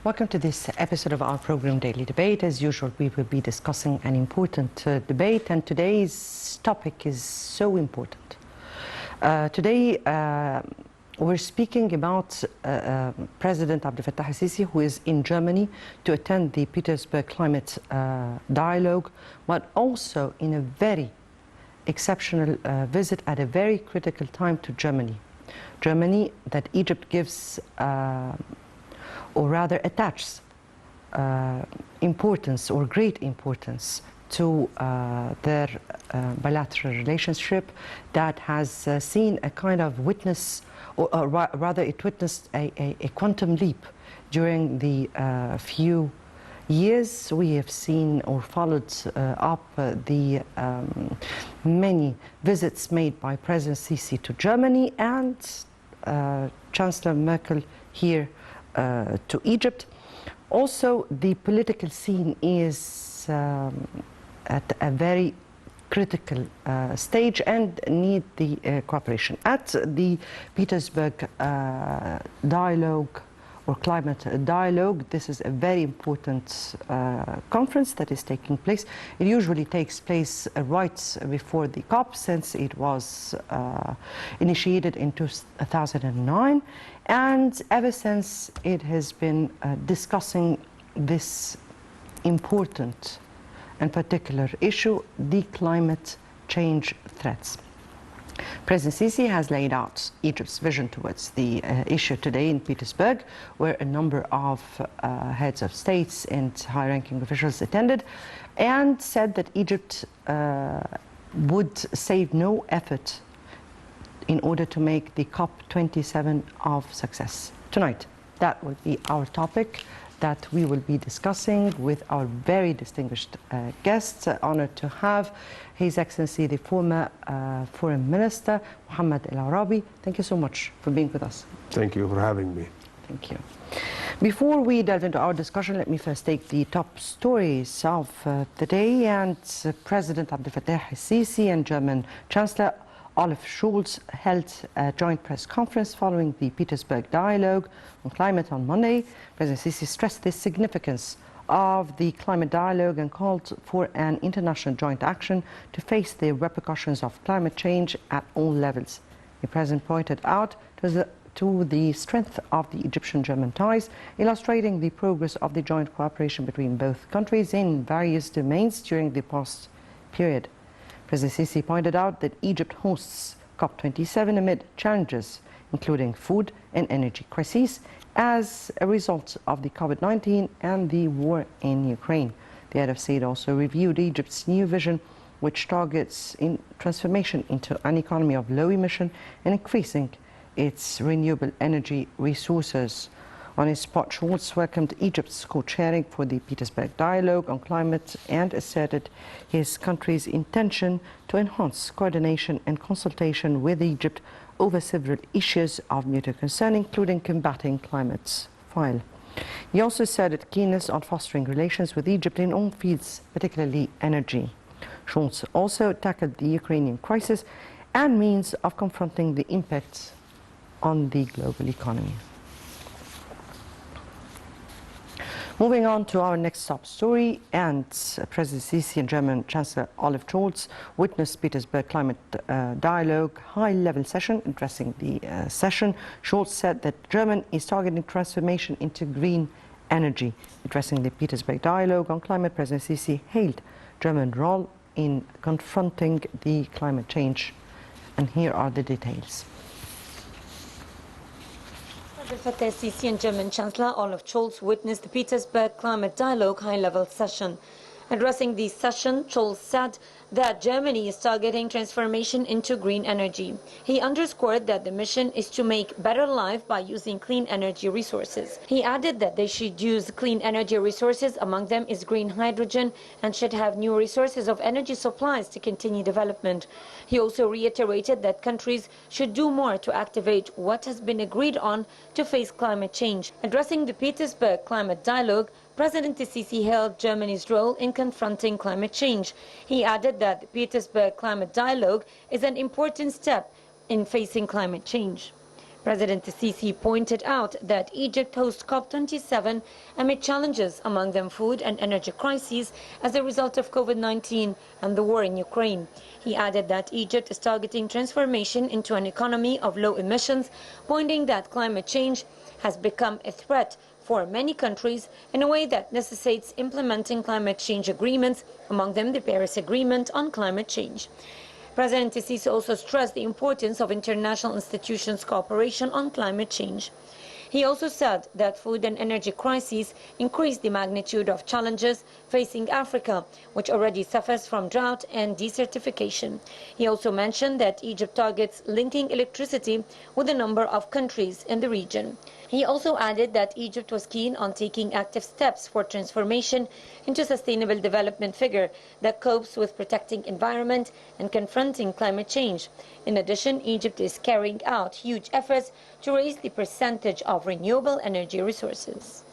Welcome to this episode of our program Daily Debate. As usual, we will be discussing an important debate, and today's topic is so important. Today, we're speaking about President Abdel Fattah al-Sisi, who is in Germany to attend the Petersberg Climate Dialogue, but also in a very exceptional visit at a very critical time to Germany. Germany that Egypt gives or rather attaches importance or great importance to their bilateral relationship that has seen a kind of witness, or rather it witnessed a quantum leap during the few years. We have seen or followed up the many visits made by President Sisi to Germany and Chancellor Merkel here to Egypt. Also, the political scene is at a very critical stage and need the cooperation. At the Petersberg Dialogue or Climate Dialogue, this is a very important conference that is taking place. It usually takes place right before the COP, since it was initiated in 2009. And ever since, it has been discussing this important and particular issue, the climate change threats. President Sisi has laid out Egypt's vision towards the issue today in Petersburg, where a number of heads of states and high-ranking officials attended, and said that Egypt would save no effort in order to make the COP27 of success. Tonight, that will be our topic that we will be discussing with our very distinguished guests. Honored to have His Excellency the former Foreign Minister, Mohammed El Arabi. Thank you so much for being with us. Thank you for having me. Thank you. Before we delve into our discussion, let me first take the top stories of the day. And President Abdel Fattah al-Sisi and German Chancellor Olaf Scholz held a joint press conference following the Petersberg Dialogue on climate on Monday. President Sisi stressed the significance of the climate dialogue and called for an international joint action to face the repercussions of climate change at all levels. The President pointed out to the strength of the Egyptian-German ties, illustrating the progress of the joint cooperation between both countries in various domains during the past period. President Sisi pointed out that Egypt hosts COP27 amid challenges, including food and energy crises, as a result of the COVID-19 and the war in Ukraine. The head of state also reviewed Egypt's new vision, which targets transformation into an economy of low emission and increasing its renewable energy resources. On his part, Scholz welcomed Egypt's co-chairing for the Petersberg Dialogue on climate and asserted his country's intention to enhance coordination and consultation with Egypt over several issues of mutual concern, including combating climate change. He also asserted keenness on fostering relations with Egypt in all fields, particularly energy. Scholz also tackled the Ukrainian crisis and means of confronting the impacts on the global economy. Moving on to our next top story, and President Sisi and German Chancellor Olaf Scholz witnessed Petersberg Climate Dialogue high-level session. Addressing the session, Scholz said that Germany is targeting transformation into green energy. Addressing the Petersberg Dialogue on climate, President Sisi hailed German role in confronting the climate change. And here are the details. Abdel Fattah al-Sisi and German Chancellor Olaf Scholz witnessed the Petersberg Climate Dialogue high-level session. Addressing the session, Scholz said that Germany is targeting transformation into green energy. He underscored that the mission is to make better life by using clean energy resources. He added that they should use clean energy resources, among them is green hydrogen, and should have new resources of energy supplies to continue development. He also reiterated that countries should do more to activate what has been agreed on to face climate change. Addressing the Petersberg Climate Dialogue, President Sisi hailed Germany's role in confronting climate change. He added that the Petersberg Climate Dialogue is an important step in facing climate change. President Sisi pointed out that Egypt hosts COP27 amid challenges, among them food and energy crises as a result of COVID-19 and the war in Ukraine. He added that Egypt is targeting transformation into an economy of low emissions, pointing that climate change has become a threat for many countries in a way that necessitates implementing climate change agreements, among them the Paris Agreement on climate change. President Sisi also stressed the importance of international institutions' cooperation on climate change. He also said that food and energy crises increase the magnitude of challenges facing Africa, which already suffers from drought and desertification. He also mentioned that Egypt targets linking electricity with a number of countries in the region. He also added that Egypt was keen on taking active steps for transformation into a sustainable development figure that copes with protecting environment and confronting climate change. In addition, Egypt is carrying out huge efforts to raise the percentage of renewable energy resources.